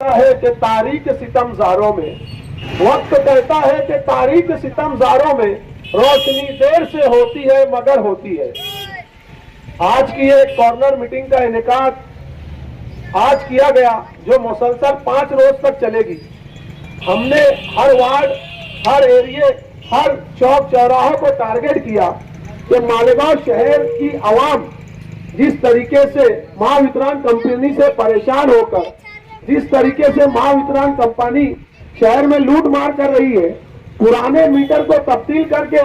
है कि तारीख सितमज़ारों में, वक्त कहता है कि तारीख सितमज़ारों में रोशनी देर से होती है मगर होती है। आज की एक कॉर्नर मीटिंग का इनेकाद आज किया गया जो मुसलसल 5 रोज तक चलेगी। हमने हर वार्ड, हर एरिए, हर चौक चौराहों को टारगेट किया कि मालेगांव शहर की आवाम जिस तरीके से महावितरण कंपनी से परेशान होकर, जिस तरीके से महावितरण कंपनी शहर में लूट मार कर रही है, पुराने मीटर को तब्दील करके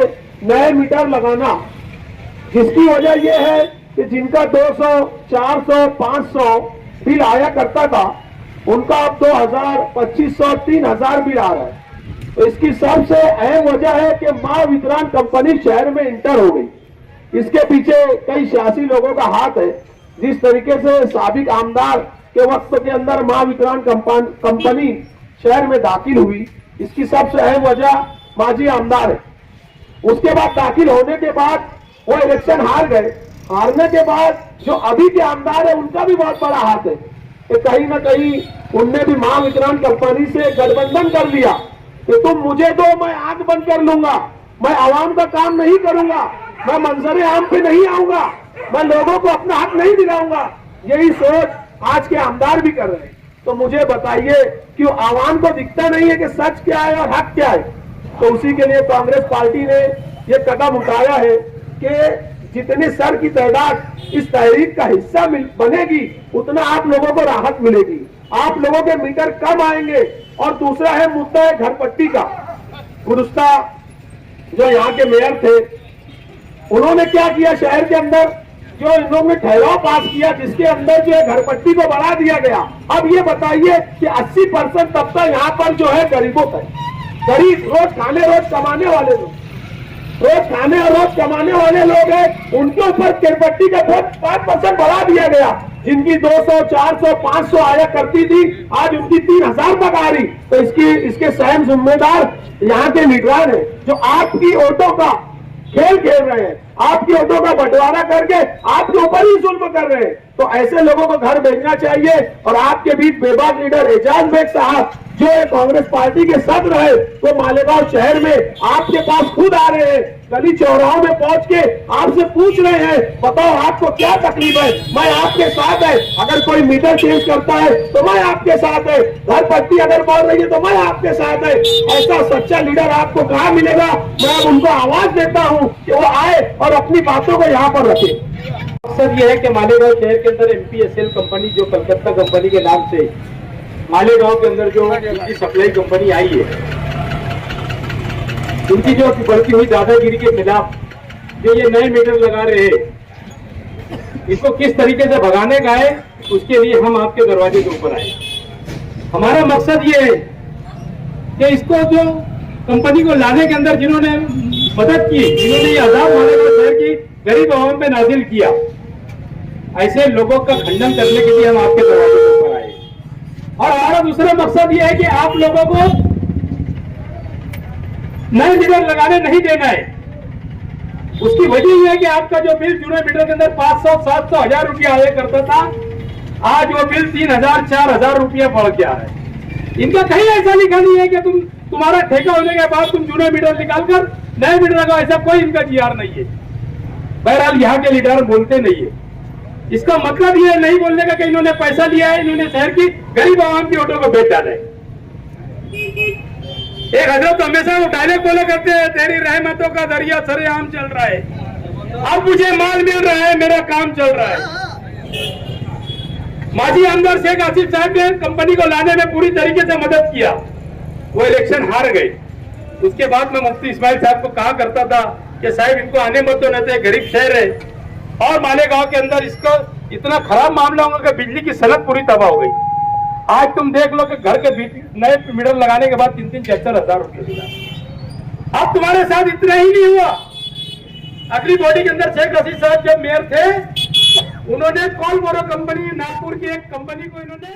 नए मीटर लगाना, जिसकी वजह यह है कि जिनका 200, 400, 500 बिल आया करता था, उनका अब 2000, 2500, 3000 बिल आ रहा है। तो इसकी सबसे अहम वजह है कि महावितरण कंपनी शहर में इंटर हो गई। इसके पीछे कई सियासी लोगों का हाथ है। जिस तरीके से साबिक आमदार के वक्त के अंदर महावितरण कंपनी शहर में दाखिल हुई, इसकी सबसे अहम वजह माजी आमदार है। उसके बाद दाखिल होने के बाद वो इलेक्शन हार गए। हारने के बाद जो अभी के आमदार है उनका भी बहुत बड़ा हाथ है कि कहीं ना कहीं उनने भी महावितरण कंपनी से गठबंधन कर लिया कि तुम मुझे दो, मैं आंख बंद कर लूंगा, मैं आवाम का काम नहीं करूंगा, मैं मंजरे आम पे नहीं आऊंगा, मैं लोगों को अपना हक नहीं दिलाऊंगा। यही सोच आज के आमदार भी कर रहे हैं। तो मुझे बताइए कि आवाम को दिखता नहीं है कि सच क्या है और हक क्या है। तो उसी के लिए कांग्रेस पार्टी ने ये कदम उठाया है कि जितने सर की तादाद इस तहरीक का हिस्सा बनेगी, उतना आप लोगों को राहत मिलेगी, आप लोगों के मीटर कम आएंगे। और दूसरा है मुद्दा है घर पट्टी का। गुरुस्ता जो यहाँ के मेयर थे, उन्होंने क्या किया, शहर के अंदर जो इन लोगों ने ठहराव पास किया जिसके अंदर जो है घर पट्टी को बढ़ा दिया गया। अब ये बताइए कि 80% तबका यहाँ पर जो है गरीबों का, गरीब रोज खाने रोज कमाने वाले लोग, रोज खाने और रोज कमाने वाले लोग हैं, उनके ऊपर घरपट्टी का 5% बढ़ा दिया गया। जिनकी 200, 400, 500 आया करती थी, आज उनकी 3000 तक आ रही। तो इसके स्वयं जिम्मेदार यहाँ के लीडरान है जो आपकी वोटों का खेल खेल रहे हैं, आपकी वोटों का बंटवारा करके आपके ऊपर ही जुल्म कर रहे हैं। तो ऐसे लोगों को घर भेजना चाहिए। और आपके बीच बेबाक लीडर एजाज बेग साहब जो कांग्रेस पार्टी के सदर है, वो मालेगांव शहर में आपके पास खुद आ रहे हैं, गली चौराहों में पहुंच के आपसे पूछ रहे हैं, बताओ आपको क्या तकलीफ है, मैं आपके साथ है। अगर कोई मीटर चेंज करता है तो मैं आपके साथ है, घर पट्टी अगर बढ़ रही है तो मैं आपके साथ है। ऐसा सच्चा लीडर आपको कहाँ मिलेगा। मैं अब उनको आवाज देता हूँ कि वो आए और अपनी बातों को यहाँ पर रखे। मकसद ये है कि मालेगांव शहर के अंदर MPSL कंपनी जो कलकत्ता कंपनी के नाम से मालेगांव के अंदर जो उनकी सप्लाई कंपनी आई है, उनकी जो बढ़ती हुई दादागिरी के खिलाफ जो ये नए मीटर लगा रहे हैं, इसको किस तरीके से भगाने का है, उसके लिए हम आपके दरवाजे के ऊपर आए। हमारा मकसद ये है कि इसको जो कंपनी को लाने के अंदर जिन्होंने मदद की, जिन्होंने ये आजाद मालेगांव शहर की गरीब आवाम पे नाजिल किया, ऐसे लोगों का खंडन करने के लिए हम आपके दरवाजे के ऊपर आए। और हमारा दूसरा मकसद यह है कि आप लोगों को नए मीटर लगाने नहीं देना है। उसकी वजह यह है कि आपका जो बिल जुड़े मीटर के अंदर 500, 700, 1000 रुपया आया करता था, आज वो बिल 3000, 4000 रुपया बढ़ गया है। इनका कहीं ऐसा लिखा नहीं है कि तुम्हारा ठेका होने के बाद तुम जुड़े मीटर निकालकर नए मीटर लगाओ, ऐसा कोई इनका GR नहीं है। बहरहाल यहाँ के लीडर बोलते नहीं है। इसका मतलब ये नहीं बोलने का कि इन्होंने पैसा लिया है, इन्होंने शहर की गरीब आवाम की वोटों को बेच डाला है। एक हजरत हमेशा वो डायलॉग बोला करते हैं, तेरी रहमतों का दरिया सरेआम चल रहा है, अब मुझे माल मिल रहा है, मेरा काम चल रहा है। माजी आमदार शेख आसिफ साहब ने कंपनी को लाने में पूरी तरीके से मदद किया, वो इलेक्शन हार गए। उसके बाद में मुफ्ती इस्माइल साहब को कहा करता था कि साहब इनको आने मत दो, नहीं गरीब शहर है। और मालेगांव के अंदर इसका इतना खराब मामला होगा कि बिजली की सनत पूरी तबाह हो गई। आज तुम देख लो कि घर के नए मीटर लगाने के बाद 3-3, 4-4 हजार रुपये दिला। अब तुम्हारे साथ इतना ही नहीं हुआ, अगली बॉडी के अंदर शेख रशीद साहब जब मेयर थे, उन्होंने कॉलबोरो कंपनी, नागपुर की एक कंपनी को इन्होंने